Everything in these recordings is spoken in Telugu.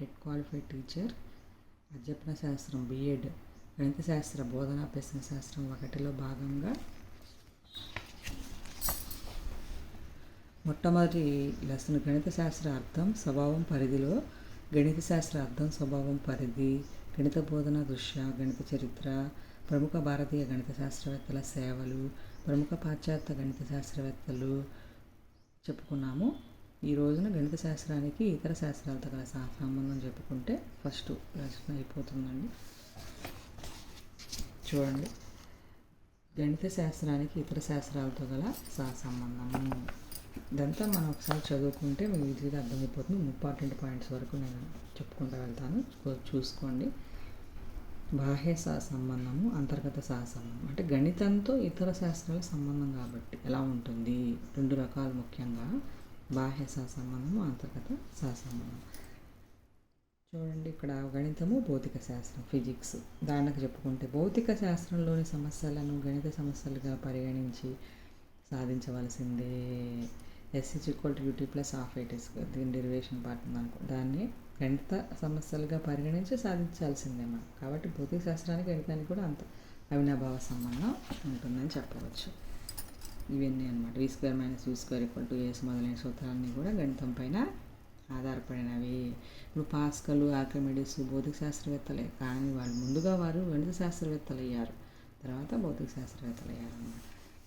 టెట్ క్వాలిఫైడ్ టీచర్, అధ్యాపన శాస్త్రం బిఎడ్, గణిత శాస్త్ర బోధనా అభ్యసన శాస్త్రం 1లో భాగంగా మొట్టమొదటి లెసన్ గణిత శాస్త్ర అర్థం స్వభావం పరిధిలో గణిత శాస్త్ర అర్థం స్వభావం పరిధి, గణిత బోధన దృష్ట్యా గణిత చరిత్ర, ప్రముఖ భారతీయ గణిత శాస్త్రవేత్తల సేవలు, ప్రముఖ పాశ్చాత్య గణిత శాస్త్రవేత్తలు చెప్పుకున్నాము. ఈ రోజున గణిత శాస్త్రానికి ఇతర శాస్త్రాలతో గల సంబంధం చెప్పుకుంటే ఫస్ట్ లెసన్ అయిపోతుందండి. చూడండి, గణిత శాస్త్రానికి ఇతర శాస్త్రాలతో గల సంబంధము. ఇదంతా మనం ఒకసారి చదువుకుంటే మీకు ఈజీగా అర్థమైపోతుంది. ఇంపార్టెంట్ పాయింట్స్ వరకు నేను చెప్పుకుంటూ వెళ్తాను, చూసుకోండి. బాహ్య సంబంధము, అంతర్గత సంబంధం. అంటే గణితంతో ఇతర శాస్త్రాల సంబంధం కాబట్టి ఎలా ఉంటుంది? 2 రకాలు ముఖ్యంగా, బాహ్య సంబంధము, అంతర్గత సంబంధం. చూడండి, ఇక్కడ గణితము, భౌతిక శాస్త్రం, ఫిజిక్స్. దానికి చెప్పుకుంటే భౌతిక శాస్త్రంలోని సమస్యలను గణిత సమస్యలుగా పరిగణించి సాధించవలసిందే. S=UT + ½ దీని డెరివేషన్ పార్ట్ ఉందనుకో, దాన్ని గణిత సమస్యలుగా పరిగణించి సాధించాల్సిందే మనం. కాబట్టి భౌతిక శాస్త్రానికి గణితానికి కూడా అంత అవినాభావ సంబంధం ఉంటుందని చెప్పవచ్చు. ఇవన్నీ అనమాట. V² - U² = AS మొదలైన సూత్రాలన్నీ కూడా గణితం పైన ఆధారపడినవి. ఇప్పుడు పాస్కల్, ఆర్కిమిడిస్ భౌతిక శాస్త్రవేత్తలే, కానీ వారు గణిత శాస్త్రవేత్తలు అయ్యారు, తర్వాత భౌతిక శాస్త్రవేత్తలు అయ్యారు అన్నమాట.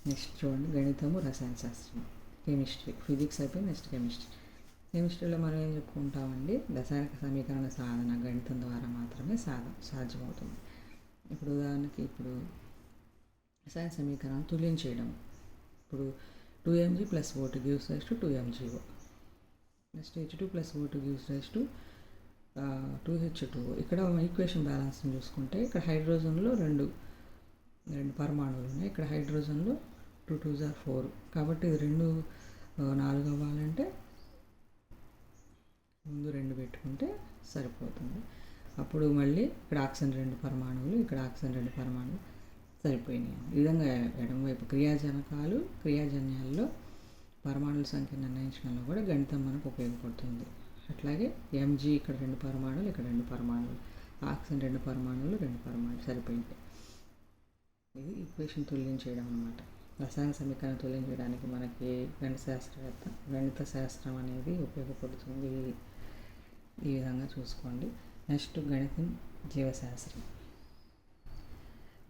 నెక్స్ట్ చూడండి, గణితము, రసాయన శాస్త్రం, కెమిస్ట్రీ. ఫిజిక్స్ అయిపోయి నెక్స్ట్ కెమిస్ట్రీ. కెమిస్ట్రీలో మనం ఏం చెప్పుకుంటామండి? రసాయనిక సమీకరణ సాధన గణితం ద్వారా మాత్రమే సాధ్యమవుతుంది. ఇప్పుడు ఉదాహరణకి రసాయన సమీకరణం తుల్యం చేయడం. ఇప్పుడు 2mg + O2 gives rise to 2mgO. Next H2 + O2 gives rise to 2H2O. ఇక్కడ ఈక్వేషన్ బ్యాలెన్స్ని చూసుకుంటే ఇక్కడ హైడ్రోజన్లో రెండు పరమాణువులు ఉన్నాయి. ఇక్కడ హైడ్రోజన్లో 2 2s are 4. కాబట్టి ఇది 2 4 అవ్వాలంటే ముందు 2 పెట్టుకుంటే సరిపోతుంది. అప్పుడు మళ్ళీ ఇక్కడ ఆక్సిజన్ 2 పరమాణువులు, ఇక్కడ ఆక్సిజన్ 2 పరమాణువులు సరిపోయినాయి. ఈ విధంగా ఎడమవైపు క్రియాజన్యాల్లో పరమాణువుల సంఖ్య నిర్ణయించడంలో కూడా గణితం మనకు ఉపయోగపడుతుంది. అట్లాగే mg ఇక్కడ 2 పరమాణువులు, ఇక్కడ 2 పరమాణువులు, ఆక్సిజన్ 2 పరమాణువులు, 2 పరమాణువులు సరిపోయింది. ఇది ఈక్వేషన్ తుల్యం చేయడం అన్నమాట. రసాయన సమీకరణ తుల్యం చేయడానికి మనకి గణిత శాస్త్రం అనేది ఉపయోగపడుతుంది. ఈ విధంగా చూసుకోండి. నెక్స్ట్ గణితం, జీవశాస్త్రం.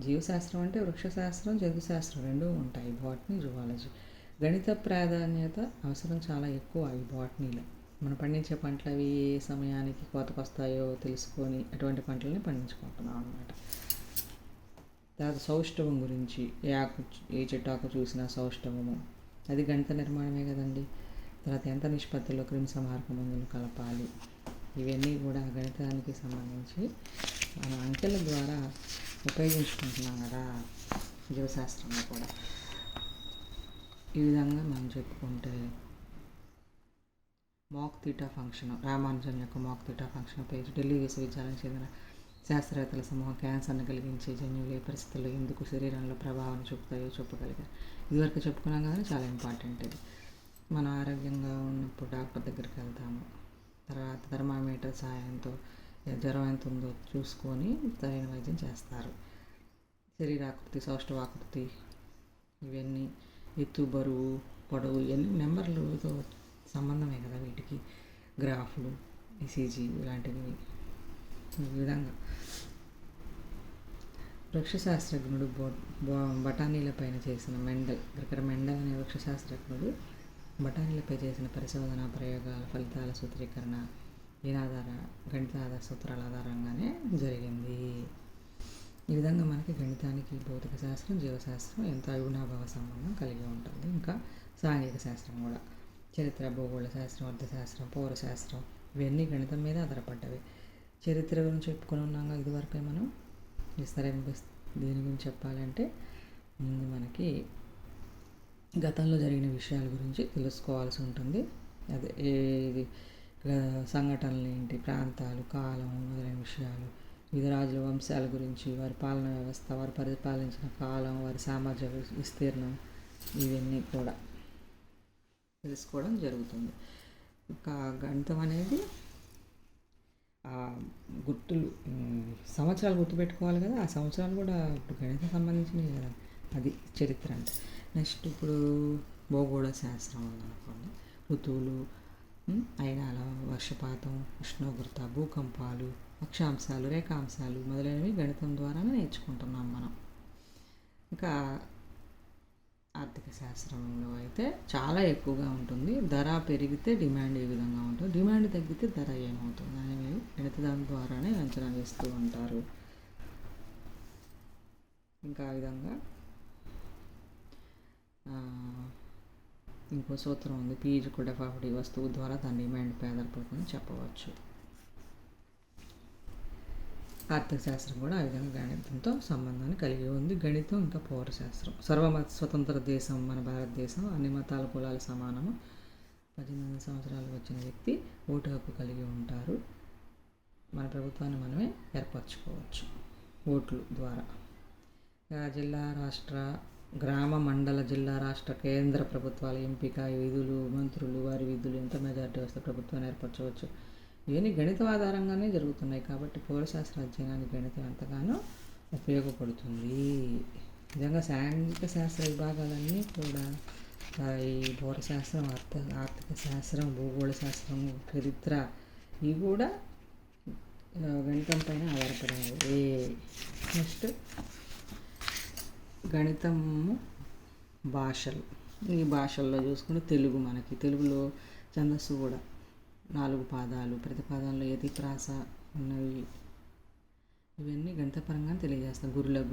జీవశాస్త్రం అంటే వృక్షశాస్త్రం, జంతుశాస్త్రం 2 ఉంటాయి, బాటనీ, జువాలజీ. గణిత ప్రాధాన్యత అవసరం చాలా ఎక్కువ ఈ బాటనీలో. మనం పండించే పంటలు అవి ఏ సమయానికి కోతకు వస్తాయో తెలుసుకొని అటువంటి పంటలని పండించుకుంటున్నాం అన్నమాట. తర్వాత సౌష్ఠవం గురించి, ఏ చెట్టాకు చూసినా సౌష్ఠవము, అది గణిత నిర్మాణమే కదండి. తర్వాత ఎంత నిష్పత్తిలో క్రిమిసంహారక మందులు కలపాలి, ఇవన్నీ కూడా గణితానికి సంబంధించి మన అంకెల ద్వారా ఉపయోగించుకుంటున్నాం కదా జీవశాస్త్రంలో కూడా. ఈ విధంగా మనం చెప్పుకుంటే మాక్ థీటా ఫంక్షన్, రామానుజన్ యొక్క మాక్ థీటా ఫంక్షన్ పేజ్. ఢిల్లీ విశ్వవిద్యాలయం చెందిన శాస్త్రవేత్తల సమూహం క్యాన్సర్ను కలిగించే జన్యువులు ఏ పరిస్థితుల్లో ఎందుకు శరీరంలో ప్రభావం చూపుతాయో చెప్పగలిగారు. ఇదివరకు చెప్పుకున్నాం కానీ చాలా ఇంపార్టెంట్ ఇది. మనం ఆరోగ్యంగా ఉన్నప్పుడు డాక్టర్ దగ్గరికి వెళ్తాము. తర్వాత థర్మామీటర్ సహాయంతో జ్వరం ఎంత ఉందో చూసుకొని సరైన వైద్యం చేస్తారు. శరీరాకృతి, సౌష్ఠవాకృతి, ఇవన్నీ ఎత్తు, బరువు, పొడవు, ఇవన్నీ నెంబర్లతో సంబంధమే కదా వీటికి. గ్రాఫ్లు, ఈసీజీ ఇలాంటివి. ఈ విధంగా వృక్షశాస్త్రజ్ఞుడు బఠానీలపైన చేసిన మెండల్ అనే వృక్షశాస్త్రజ్ఞుడు బఠానీలపై చేసిన పరిశోధన ప్రయోగాల ఫలితాల సూత్రీకరణ గణిత సూత్రాల ఆధారంగానే జరిగింది. ఈ విధంగా మనకి గణితానికి భౌతిక శాస్త్రం, జీవశాస్త్రం ఎంతో అవినాభావ సంబంధం కలిగి ఉంటుంది. ఇంకా సాంఘిక శాస్త్రం కూడా, చరిత్ర, భూగోళ శాస్త్రం, అర్థశాస్త్రం, పౌరశాస్త్రం ఇవన్నీ గణితం మీద ఆధారపడ్డవి. చరిత్ర గురించి చెప్పుకొని ఉన్నాగా ఇదివరకే మనం. దీని గురించి చెప్పాలంటే ముందు మనకి గతంలో జరిగిన విషయాల గురించి తెలుసుకోవాల్సి ఉంటుంది. అదే సంఘటనలు ఏంటి, ప్రాంతాలు, కాలం మొదలైన విషయాలు, వివిధ రాజుల వంశాల గురించి, వారి పాలన వ్యవస్థ, వారు పరిపాలించిన కాలం, వారి సామాజిక విస్తీర్ణం, ఇవన్నీ కూడా తెలుసుకోవడం జరుగుతుంది. ఇంకా గణితం అనేది ఆ గుర్తులు సంవత్సరాలు గుర్తుపెట్టుకోవాలి కదా, ఆ సంవత్సరాలు కూడా ఇప్పుడు గణితం సంబంధించినవి కదా, అది చరిత్ర అంటే. నెక్స్ట్ ఇప్పుడు భూగోళ శాస్త్రం ఉందనుకోండి, ఋతువులు, అయనాల, వర్షపాతం, ఉష్ణోగ్రత, భూకంపాలు, అక్షాంశాలు, రేఖాంశాలు మొదలైనవి గణితం ద్వారానే నేర్చుకుంటున్నాం మనం. ఇంకా ఆర్థిక శాస్త్రంలో అయితే చాలా ఎక్కువగా ఉంటుంది. ధర పెరిగితే డిమాండ్ ఏ విధంగా ఉంటుంది, డిమాండ్ తగ్గితే ధర ఏమవుతుంది అనేవి గణిత దాని ద్వారానే అంచనా వేస్తూ ఉంటారు. ఇంకా ఆ విధంగా ఇంకో సూత్రం ఉంది, పీజ్ కూడా ఫాఫ్టీ వస్తువు ద్వారా దాని డిమాండ్పై ఆధారపడుతుందని చెప్పవచ్చు. ఆర్థిక శాస్త్రం కూడా ఆ విధంగా గణితంతో సంబంధాన్ని కలిగి ఉంది. గణితం ఇంకా పౌరశాస్త్రం. సర్వమత స్వతంత్ర దేశం మన భారతదేశం, అన్ని మతాల కులాలు సమానము, 18 సంవత్సరాలు వచ్చిన వ్యక్తి ఓటు హక్కు కలిగి ఉంటారు. మన ప్రభుత్వాన్ని మనమే ఏర్పరచుకోవచ్చు ఓట్లు ద్వారా. జిల్లా, రాష్ట్ర, గ్రామ, మండల, జిల్లా, రాష్ట్ర, కేంద్ర ప్రభుత్వాల ఎంపిక, విధులు, మంత్రులు, వారి విధులు, ఎంత మెజార్టీ వస్తే ప్రభుత్వాన్ని ఏర్పరచవచ్చు, ఇవన్నీ గణితం ఆధారంగానే జరుగుతున్నాయి. కాబట్టి పౌరశాస్త్ర అధ్యయనానికి గణితం ఎంతగానో ఉపయోగపడుతుంది. నిజంగా సాంఘిక శాస్త్ర విభాగాలన్నీ కూడా ఈ పౌరశాస్త్రం, ఆర్థిక శాస్త్రం, భూగోళ శాస్త్రం, చరిత్ర, ఇవి కూడా గణితం పైన ఆధారపడినవి. నెక్స్ట్ గణితము భాషలు. ఈ భాషల్లో చూసుకుంటే తెలుగు, మనకి తెలుగులో ఛందస్సు కూడా 4 పాదాలు, ప్రతి పాదంలో యతి, ప్రాస ఉన్నవి, ఇవన్నీ గణితపరంగా తెలియజేస్తాం. గురులకు